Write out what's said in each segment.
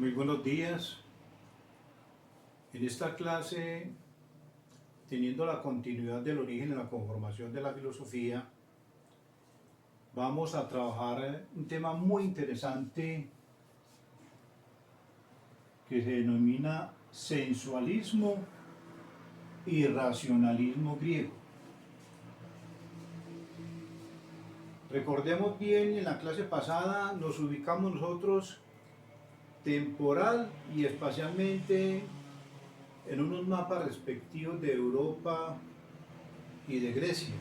Muy buenos días. En esta clase, teniendo la continuidad del origen en la conformación de la filosofía, vamos a trabajar un tema muy interesante que se denomina sensualismo y racionalismo griego. Recordemos bien, en la clase pasada nos ubicamos nosotros temporal y espacialmente en unos mapas respectivos de Europa y de Grecia.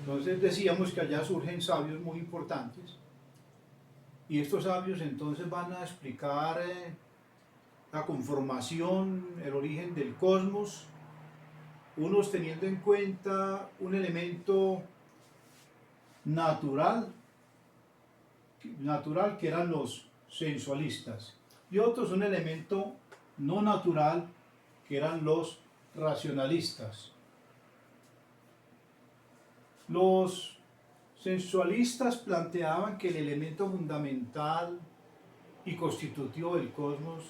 Entonces decíamos que allá surgen sabios muy importantes y estos sabios entonces van a explicar la conformación, el origen del cosmos, unos teniendo en cuenta un elemento natural que eran los sensualistas y otros un elemento no natural que eran los racionalistas. Los sensualistas planteaban que el elemento fundamental y constitutivo del cosmos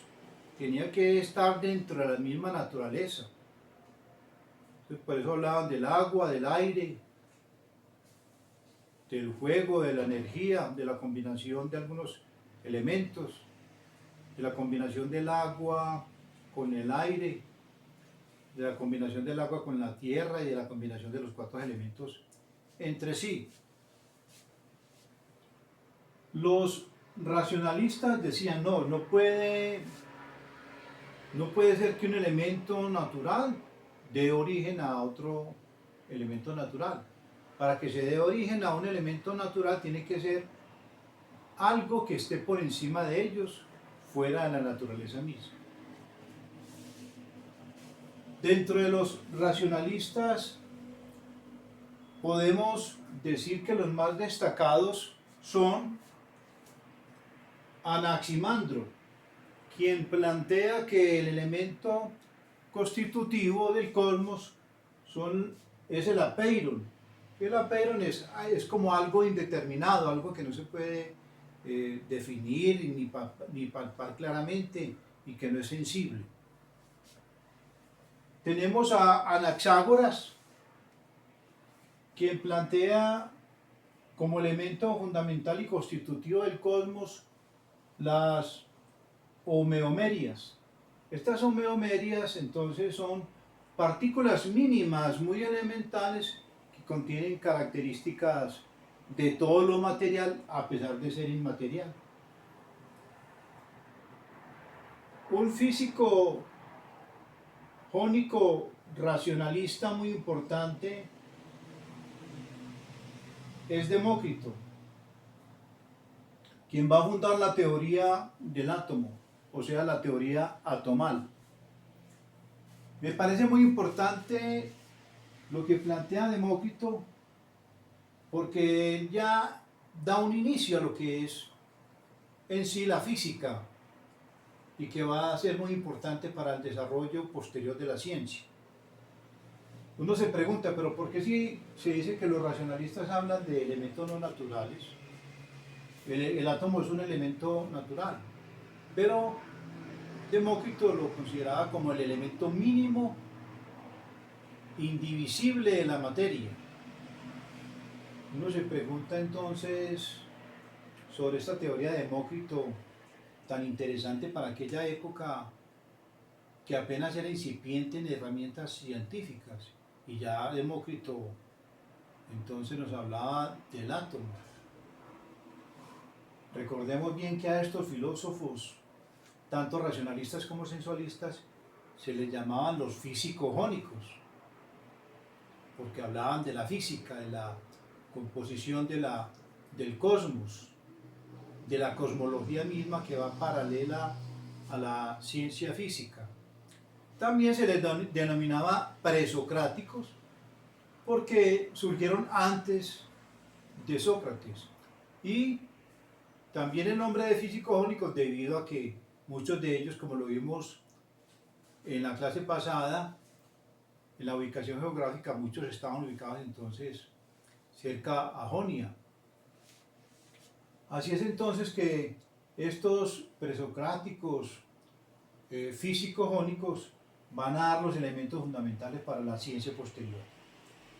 tenía que estar dentro de la misma naturaleza. Entonces, por eso hablaban del agua, del aire, del fuego, de la energía, de la combinación de algunos elementos, de la combinación del agua con el aire, de la combinación del agua con la tierra y de la combinación de los cuatro elementos entre sí. Los racionalistas decían, no puede ser que un elemento natural dé origen a otro elemento natural. Para que se dé origen a un elemento natural tiene que ser algo que esté por encima de ellos, fuera de la naturaleza misma. Dentro de los racionalistas podemos decir que los más destacados son Anaximandro, quien plantea que el elemento constitutivo del cosmos es el apeiron. El apeiron es como algo indeterminado, algo que no se puede definir ni palpar claramente y que no es sensible. Tenemos a Anaxágoras, quien plantea como elemento fundamental y constitutivo del cosmos las homeomerias. Estas homeomerias entonces son partículas mínimas muy elementales que contienen características de todo lo material a pesar de ser inmaterial. Un físico jónico racionalista muy importante es Demócrito, quien va a fundar la teoría del átomo, o sea, la teoría atomal. Me parece muy importante lo que plantea Demócrito, porque él ya da un inicio a lo que es en sí la física y que va a ser muy importante para el desarrollo posterior de la ciencia. Uno se pregunta, pero ¿por qué si se dice que los racionalistas hablan de elementos no naturales? El átomo es un elemento natural, pero Demócrito lo consideraba como el elemento mínimo, indivisible de la materia. Uno se pregunta entonces sobre esta teoría de Demócrito tan interesante para aquella época que apenas era incipiente en herramientas científicas, y ya Demócrito entonces nos hablaba del átomo. Recordemos bien que a estos filósofos, tanto racionalistas como sensualistas, se les llamaban los físico-jónicos, porque hablaban de la física, de la composición del cosmos, de la cosmología misma que va paralela a la ciencia física. También se les denominaba presocráticos, porque surgieron antes de Sócrates. Y también el nombre de físico-jónicos debido a que muchos de ellos, como lo vimos en la clase pasada, en la ubicación geográfica, muchos estaban ubicados entonces cerca a Jonia. Así es entonces que estos presocráticos físico-jónicos van a dar los elementos fundamentales para la ciencia posterior.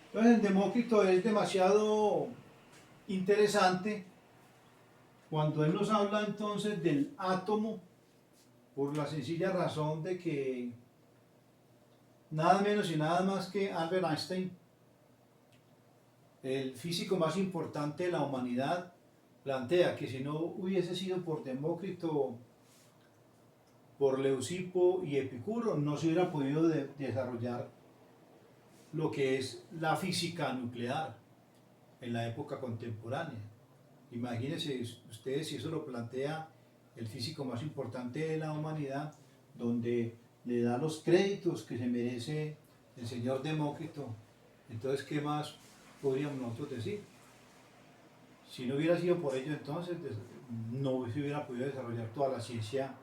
Entonces, el Demócrito es demasiado interesante cuando él nos habla entonces del átomo, por la sencilla razón de que nada menos y nada más que Albert Einstein, el físico más importante de la humanidad, plantea que si no hubiese sido por Demócrito, por Leucipo y Epicuro, no se hubiera podido desarrollar lo que es la física nuclear en la época contemporánea. Imagínense ustedes si eso lo plantea el físico más importante de la humanidad, donde le da los créditos que se merece el señor Demócrito. Entonces, ¿qué más podríamos nosotros decir? Si no hubiera sido por ello, entonces no se hubiera podido desarrollar toda la ciencia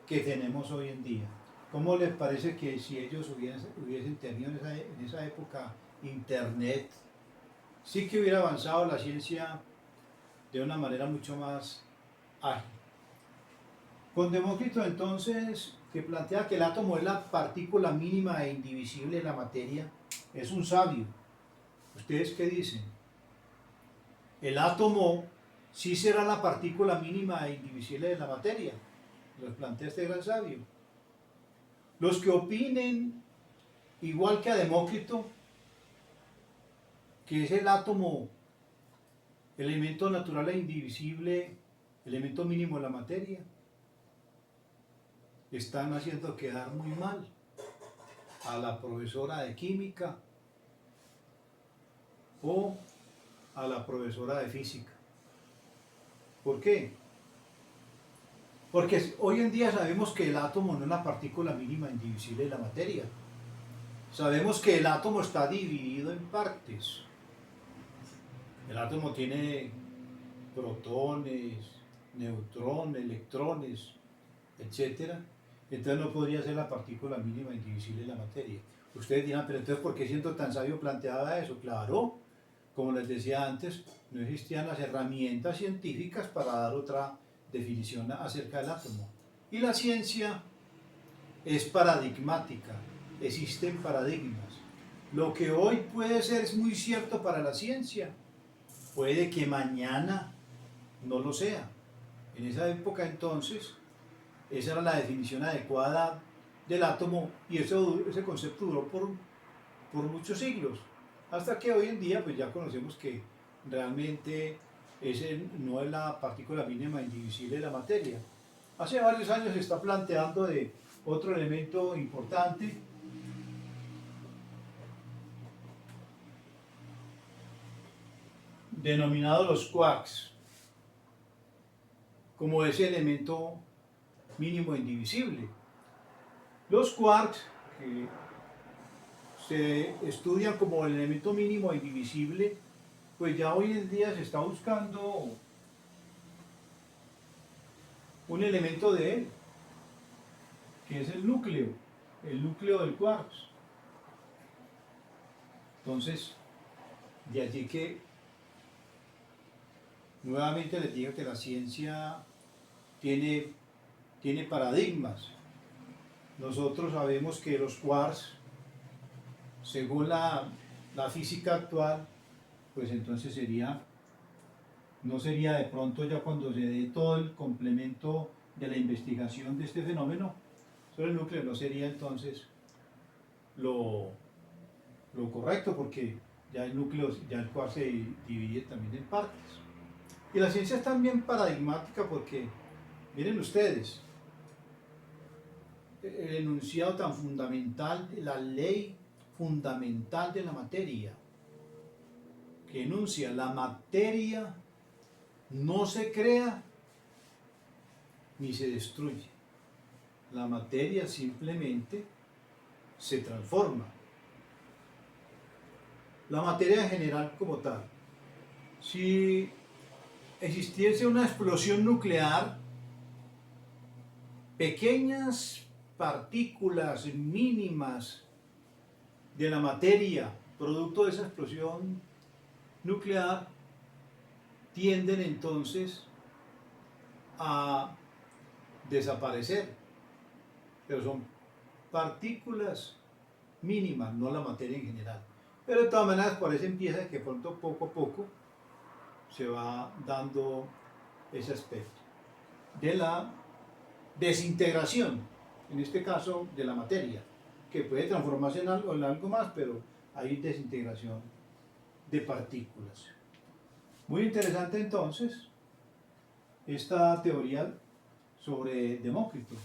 que tenemos hoy en día. ¿Cómo les parece que si ellos hubiesen tenido en esa época internet, sí que hubiera avanzado la ciencia de una manera mucho más ágil? Con Demócrito entonces, que plantea que el átomo es la partícula mínima e indivisible de la materia, es un sabio. ¿Ustedes qué dicen? El átomo sí será la partícula mínima e indivisible de la materia, los plantea este gran sabio. Los que opinen igual que a Demócrito, que es el átomo elemento natural e indivisible, elemento mínimo de la materia, están haciendo quedar muy mal a la profesora de química o a la profesora de física. ¿Por qué? Porque hoy en día sabemos que el átomo no es la partícula mínima indivisible de la materia. Sabemos que el átomo está dividido en partes. El átomo tiene protones, neutrones, electrones, etc. Entonces no podría ser la partícula mínima indivisible de la materia. Ustedes dirán, pero entonces ¿por qué siendo tan sabio planteaba eso? Claro, como les decía antes, no existían las herramientas científicas para dar otra definición acerca del átomo. Y la ciencia es paradigmática, existen paradigmas. Lo que hoy puede ser es muy cierto para la ciencia, puede que mañana no lo sea. En esa época entonces, esa era la definición adecuada del átomo y ese concepto duró por muchos siglos, hasta que hoy en día pues ya conocemos que realmente ese no es la partícula mínima indivisible de la materia. Hace varios años se está planteando de otro elemento importante, denominado los quarks, como ese elemento mínimo indivisible. Los quarks, que se estudian como el elemento mínimo indivisible, pues ya hoy en día se está buscando un elemento de él, que es el núcleo del quarks. Entonces, de allí que nuevamente les digo que la ciencia tiene paradigmas. Nosotros sabemos que los quarks, según la física actual, pues entonces no sería de pronto ya cuando se dé todo el complemento de la investigación de este fenómeno sobre el núcleo, no sería entonces lo correcto, porque ya el núcleo, ya el quark se divide también en partes. Y la ciencia es también paradigmática porque, miren ustedes, el enunciado tan fundamental, la ley fundamental de la materia, que enuncia: la materia no se crea ni se destruye, la materia simplemente se transforma. La materia en general como tal, si existiese una explosión nuclear, pequeñas partículas mínimas de la materia, producto de esa explosión nuclear, tienden entonces a desaparecer, pero son partículas mínimas, no la materia en general. Pero de todas maneras, por eso empieza que pronto, poco a poco, se va dando ese aspecto de la desintegración, en este caso de la materia, que puede transformarse en algo más, pero hay desintegración de partículas. Muy interesante entonces esta teoría sobre Demócrito.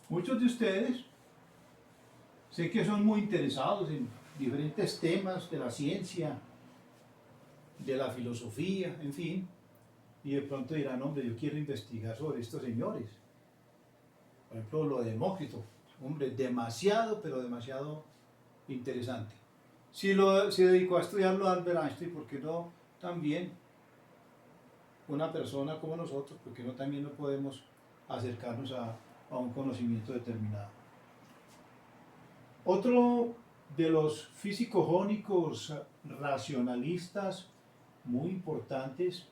Muchos de ustedes sé que son muy interesados en diferentes temas de la ciencia, de la filosofía, en fin, y de pronto dirán, hombre, yo quiero investigar sobre estos señores. Por ejemplo, lo de Demócrito, hombre, demasiado, pero demasiado interesante. Si se dedicó a estudiarlo Albert Einstein, ¿por qué no también una persona como nosotros? ¿Por qué no también no podemos acercarnos a un conocimiento determinado? Otro de los físico-jónicos racionalistas muy importantes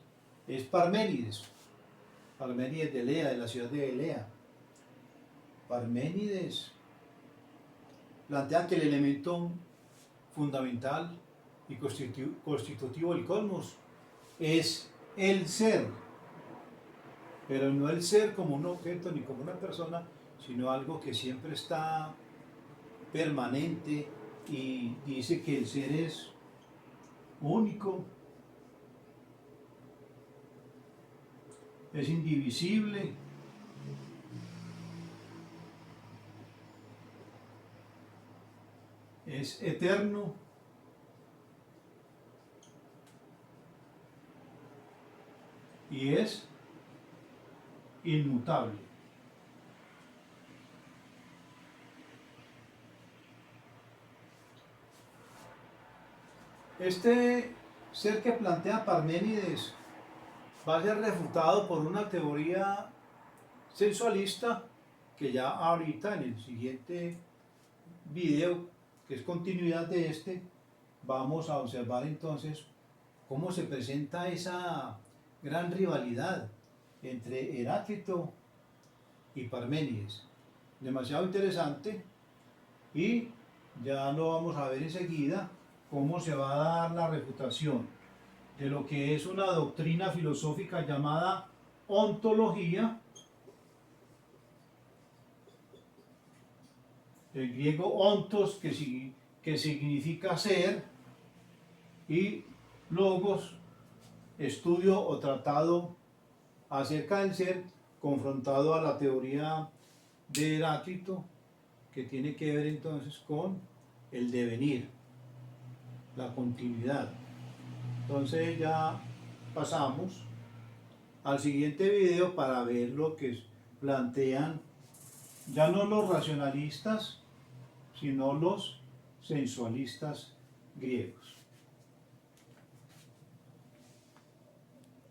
es Parménides. Parménides de Elea, de la ciudad de Elea. Parménides plantea que el elemento fundamental y constitutivo del cosmos es el ser, pero no el ser como un objeto ni como una persona, sino algo que siempre está permanente, y dice que el ser es único, es indivisible, es eterno, y es inmutable. Este ser que plantea Parménides va a ser refutado por una teoría sensualista que ya ahorita en el siguiente video, que es continuidad de este, vamos a observar entonces cómo se presenta esa gran rivalidad entre Heráclito y Parménides. Demasiado interesante, y ya lo vamos a ver enseguida cómo se va a dar la refutación de lo que es una doctrina filosófica llamada ontología, el griego ontos, que significa ser, y logos, estudio o tratado acerca del ser, confrontado a la teoría de Heráclito, que tiene que ver entonces con el devenir, la continuidad. Entonces ya pasamos al siguiente video para ver lo que plantean ya no los racionalistas, sino los sensualistas griegos.